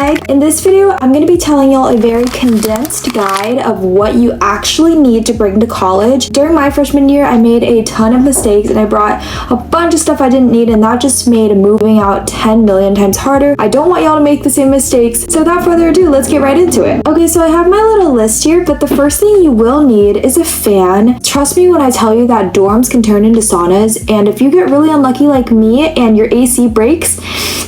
like. In this video, I'm going to be telling y'all a very condensed guide of what you actually need to bring to college. During my freshman year, I made a ton of mistakes and I brought a bunch of stuff I didn't need, and that just made moving out 10 million times harder. I don't want y'all to make the same mistakes, so without further ado, let's get right into it. Okay, so I have my little list here, but the first thing you will need is a fan. Trust me when I tell you that dorms can turn into saunas, and if you get really unlucky like me and your AC breaks,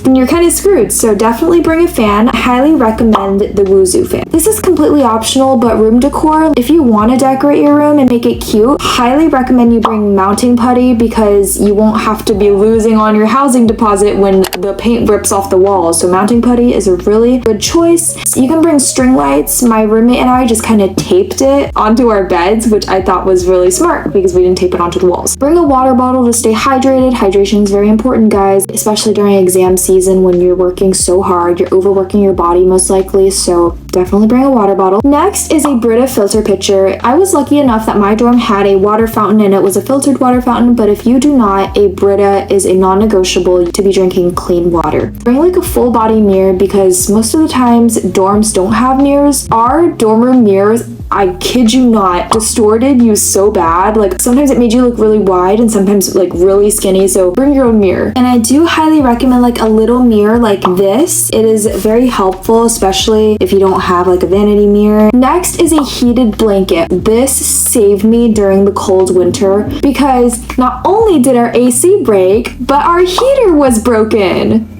then you're kind of screwed. So definitely bring a fan. I highly recommend the I𝐧𝐬𝐭𝐚𝐦 fan. This is completely optional, but room decor, if you want to decorate your room and make it cute, highly recommend you bring mounting putty, because you won't have to be losing on your housing deposit when the paint rips off the walls. So mounting putty is a really good choice. You can bring string lights. My roommate and I just kind of taped it onto our beds, which I thought was really smart because we didn't tape it onto the walls. Bring a water bottle to stay hydrated. Hydration is very important, guys, especially during exam season when you're working so hard. You're overworking your body most likely, so definitely bring a water bottle. Next is a Brita filter pitcher. I was lucky enough that my dorm had a water fountain and it was a filtered water fountain, but if you do not, a Brita is a non-negotiable to be drinking clean water. Bring like a full body mirror, because most of the times dorms don't have mirrors. Our dorm room mirrors, I kid you not, distorted you so bad. Like sometimes it made you look really wide and sometimes like really skinny, so bring your own mirror. And I do highly recommend like a little mirror like this. It is very helpful, especially if you don't have like a vanity mirror. Next is a heated blanket. This saved me during the cold winter because not only did our AC break, but our heater was broken.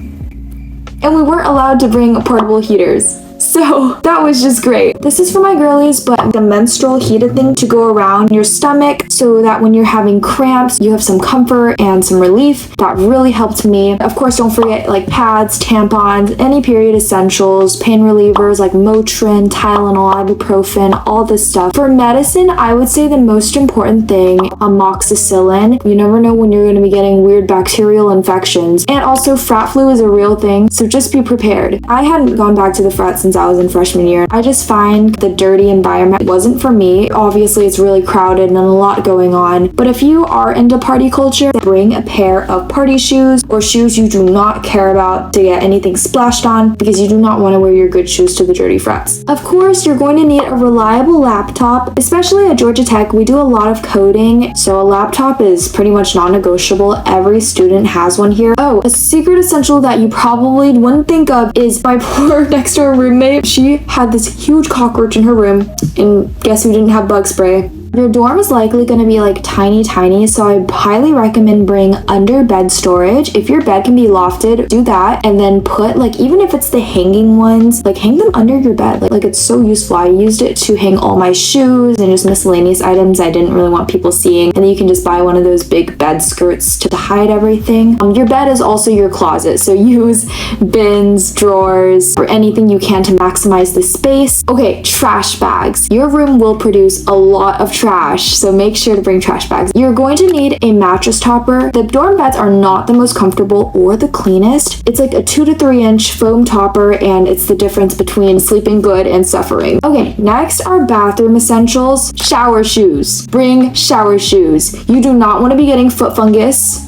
And we weren't allowed to bring portable heaters. So that was just great. This is for my girlies, but the menstrual heated thing to go around your stomach so that when you're having cramps, you have some comfort and some relief. That really helped me. Of course, don't forget like pads, tampons, any period essentials, pain relievers like Motrin, Tylenol, ibuprofen, all this stuff. For medicine, I would say the most important thing, amoxicillin. You never know when you're going to be getting weird bacterial infections. And also frat flu is a real thing, so just be prepared. I hadn't gone back to the frat since I was in freshman year. I just find the dirty environment wasn't for me. Obviously, it's really crowded and a lot going on. But if you are into party culture, bring a pair of party shoes or shoes you do not care about to get anything splashed on, because you do not want to wear your good shoes to the dirty frats. Of course, you're going to need a reliable laptop, especially at Georgia Tech. We do a lot of coding, so a laptop is pretty much non-negotiable. Every student has one here. Oh, a secret essential that you probably wouldn't think of is my poor next door roommate. She had this huge cockroach in her room, and guess who didn't have bug spray? Your dorm is likely going to be like tiny, so I highly recommend bring under bed storage. If your bed can be lofted, do that, and then put like, even if it's the hanging ones, like hang them under your bed. Like it's so useful. I used it to hang all my shoes and just miscellaneous items I didn't really want people seeing. And then you can just buy one of those big bed skirts to hide everything. Your bed is also your closet, so use bins, drawers, or anything you can to maximize the space. Okay, trash bags. Your room will produce a lot of trash, so make sure to bring trash bags. You're going to need a mattress topper. The dorm beds are not the most comfortable or the cleanest. It's like a 2 to 3 inch foam topper, and it's the difference between sleeping good and suffering. Okay, next are bathroom essentials. Shower shoes. Bring shower shoes. You do not want to be getting foot fungus.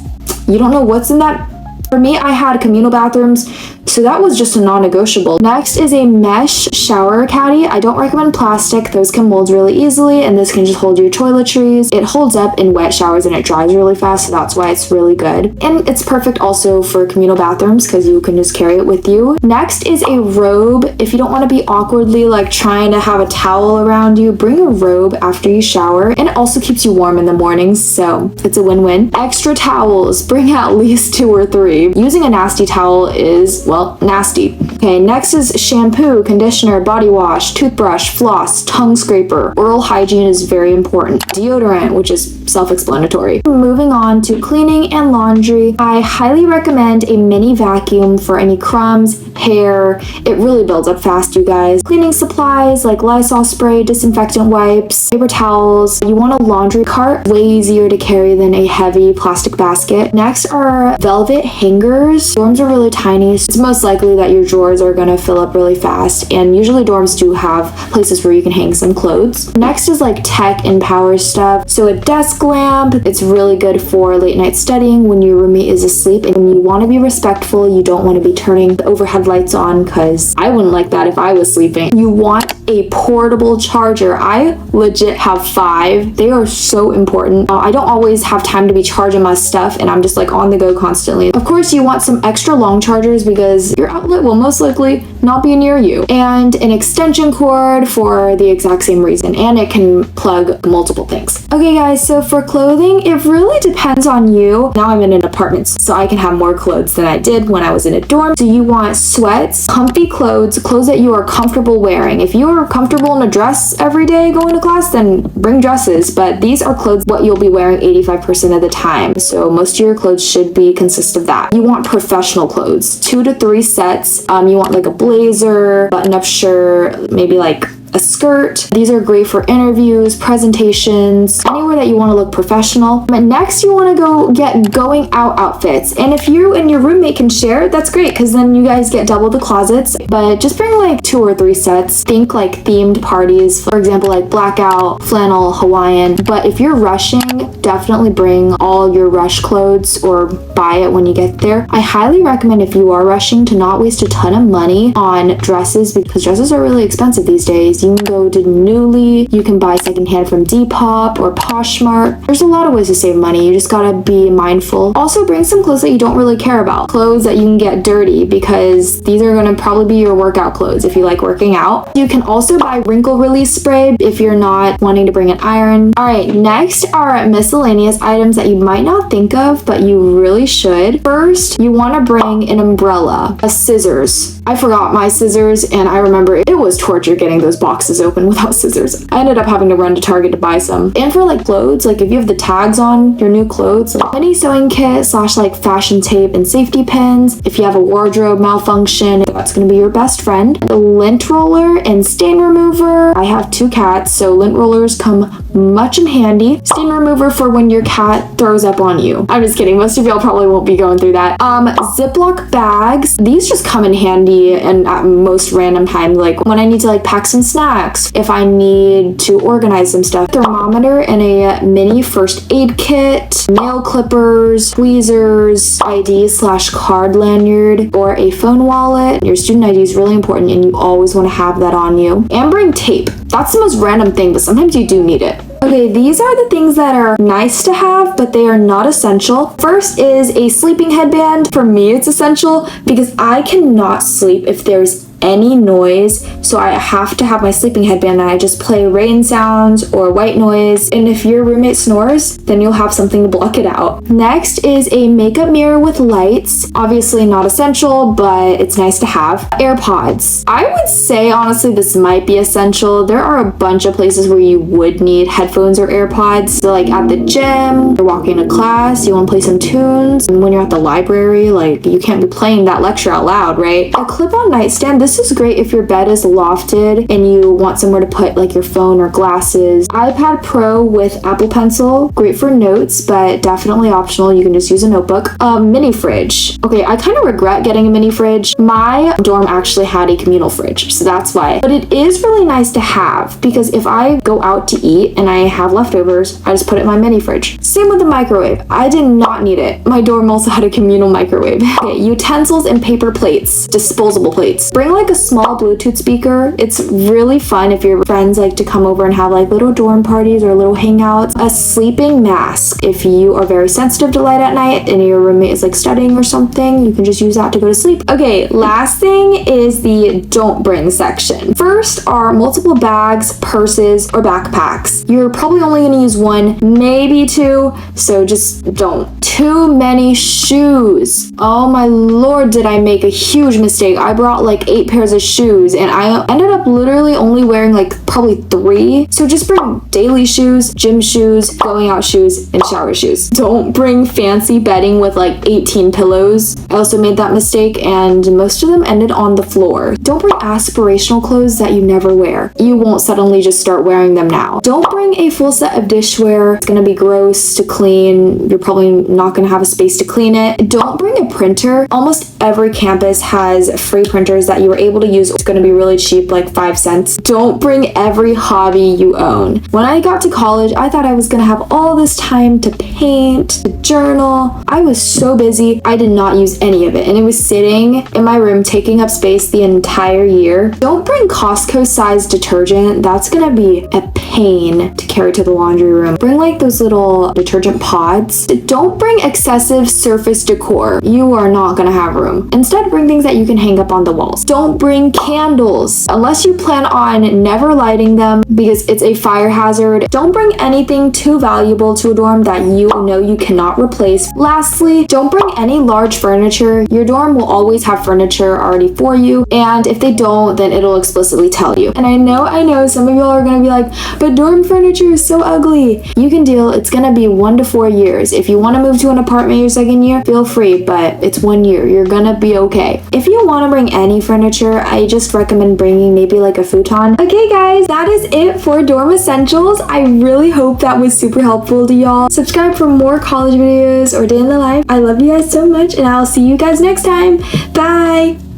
You don't know what's in that. For me, I had communal bathrooms, so that was just a non-negotiable. Next is a mesh shower caddy. I don't recommend plastic. Those can mold really easily, and this can just hold your toiletries. It holds up in wet showers and it dries really fast, so that's why it's really good. And it's perfect also for communal bathrooms because you can just carry it with you. Next is a robe. If you don't want to be awkwardly like trying to have a towel around you, bring a robe after you shower, and it also keeps you warm in the mornings, so it's a win-win. Extra towels. Bring at least 2 or 3. Using a nasty towel is, well, nasty. Okay, next is shampoo, conditioner, body wash, toothbrush, floss, tongue scraper. Oral hygiene is very important. Deodorant, which is self-explanatory. Moving on to cleaning and laundry, I highly recommend a mini vacuum for any crumbs, hair. It really builds up fast, you guys. Cleaning supplies like Lysol spray, disinfectant wipes, paper towels. You want a laundry cart, way easier to carry than a heavy plastic basket. Next are velvet hangers. Dorms are really tiny, so it's most likely that your drawers are gonna fill up really fast, and usually dorms do have places where you can hang some clothes. Next is like tech and power stuff. So a desk lamp, it's really good for late night studying when your roommate is asleep and you want to be respectful. You don't want to be turning the overhead lights on because I wouldn't like that if I was sleeping. You want a portable charger. I legit have 5. They are so important. I don't always have time to be charging my stuff and I'm just like on the go constantly. Of course, you want some extra long chargers because your outlet will most likely not be near you. And an extension cord for the exact same reason, and it can plug multiple things. Okay guys, so for clothing, it really depends on you. Now I'm in an apartment, so I can have more clothes than I did when I was in a dorm. So you want sweats, comfy clothes that you are comfortable wearing. If you are comfortable in a dress every day going to class, then bring dresses, but these are clothes what you'll be wearing 85% of the time. So most of your clothes should consist of that. You want professional clothes, 2 to 3 sets. You want like a blazer, button-up shirt, maybe like a skirt. These are great for interviews, presentations, anywhere that you want to look professional. But next you want to go get going out outfits. And if you and your roommate can share, that's great because then you guys get double the closets. But just bring like 2 or 3 sets. Think like themed parties, for example, like blackout, flannel, Hawaiian. But if you're rushing, definitely bring all your rush clothes or buy it when you get there. I highly recommend if you are rushing to not waste a ton of money on dresses because dresses are really expensive these days. You can go to Nuuly, you can buy secondhand from Depop or Poshmark. There's a lot of ways to save money. You just gotta be mindful. Also bring some clothes that you don't really care about. Clothes that you can get dirty because these are gonna probably be your workout clothes if you like working out. You can also buy wrinkle release spray if you're not wanting to bring an iron. Alright, next are miscellaneous items that you might not think of, but you really should. First, you wanna bring an umbrella, a scissors. I forgot my scissors and I remember it was torture getting those boxes open without scissors. I ended up having to run to Target to buy some. And for like clothes, like if you have the tags on your new clothes, like mini sewing kit / like fashion tape and safety pins. If you have a wardrobe malfunction, that's gonna be your best friend. The lint roller and stain remover. I have 2 cats, so lint rollers come much in handy. Stain remover for when your cat throws up on you. I'm just kidding. Most of y'all probably won't be going through that. Ziploc bags. These just come in handy and at most random times, like when I need to like pack some snacks, if I need to organize some stuff. Thermometer and a mini first aid kit, nail clippers, tweezers, ID / card lanyard, or a phone wallet. Your student ID is really important and you always want to have that on you. And bring tape. That's the most random thing, but sometimes you do need it. Okay, these are the things that are nice to have, but they are not essential. First is a sleeping headband. For me, it's essential because I cannot sleep if there's any noise, so I have to have my sleeping headband and I just play rain sounds or white noise, and if your roommate snores, then you'll have something to block it out. Next is a makeup mirror with lights. Obviously not essential, but it's nice to have. AirPods. I would say honestly this might be essential. There are a bunch of places where you would need headphones or AirPods. So like at the gym, you're walking to class, you want to play some tunes, and when you're at the library, like you can't be playing that lecture out loud, right? A clip-on nightstand. This is great if your bed is lofted and you want somewhere to put like your phone or glasses. iPad Pro with Apple Pencil, great for notes, but definitely optional. You can just use a notebook. Mini fridge. Okay, I kind of regret getting a mini fridge. My dorm actually had a communal fridge, so that's why. But it is really nice to have because if I go out to eat and I have leftovers, I just put it in my mini fridge. Same with the microwave. I did not need it. My dorm also had a communal microwave. Okay, utensils and paper plates, disposable plates. Bring like a small Bluetooth speaker. It's really fun if your friends like to come over and have like little dorm parties or little hangouts. A sleeping mask. If you are very sensitive to light at night and your roommate is like studying or something, you can just use that to go to sleep. Okay, last thing is the don't bring section. First are multiple bags, purses, or backpacks. You're probably only going to use 1, maybe 2, so just don't. Too many shoes. Oh my lord, did I make a huge mistake. I brought like 8 pairs of shoes and I ended up literally only wearing like probably 3. So just bring daily shoes, gym shoes, going out shoes, and shower shoes. Don't bring fancy bedding with like 18 pillows. I also made that mistake and most of them ended on the floor. Don't bring aspirational clothes that you never wear. You won't suddenly just start wearing them now. Don't bring a full set of dishware. It's gonna be gross to clean. You're probably not gonna have a space to clean it. Don't bring a printer. Almost every campus has free printers that you were able to use, it's going to be really cheap, like 5 cents. Don't bring every hobby you own. When I got to college, I thought I was going to have all this time to paint, to journal. I was so busy, I did not use any of it, and it was sitting in my room taking up space the entire year. Don't bring Costco size detergent. That's going to be a pain to carry to the laundry room. Bring like those little detergent pods. Don't bring excessive surface decor. You are not going to have room. Instead, bring things that you can hang up on the walls. Don't bring candles unless you plan on never lighting them because it's a fire hazard. Don't bring anything too valuable to a dorm that you know you cannot replace. Lastly, don't bring any large furniture. Your dorm will always have furniture already for you, and if they don't, then it'll explicitly tell you. And I know some of y'all are gonna be like, but dorm furniture is so ugly. You can deal. It's gonna be 1 to 4 years. If you want to move to an apartment your second year, feel free, but it's 1 year. You're gonna be okay. If you want to bring any furniture, I just recommend bringing maybe like a futon. Okay guys, that is it for dorm essentials. I really hope that was super helpful to y'all. Subscribe for more college videos or day in the life. I love you guys so much, and I'll see you guys next time. Bye.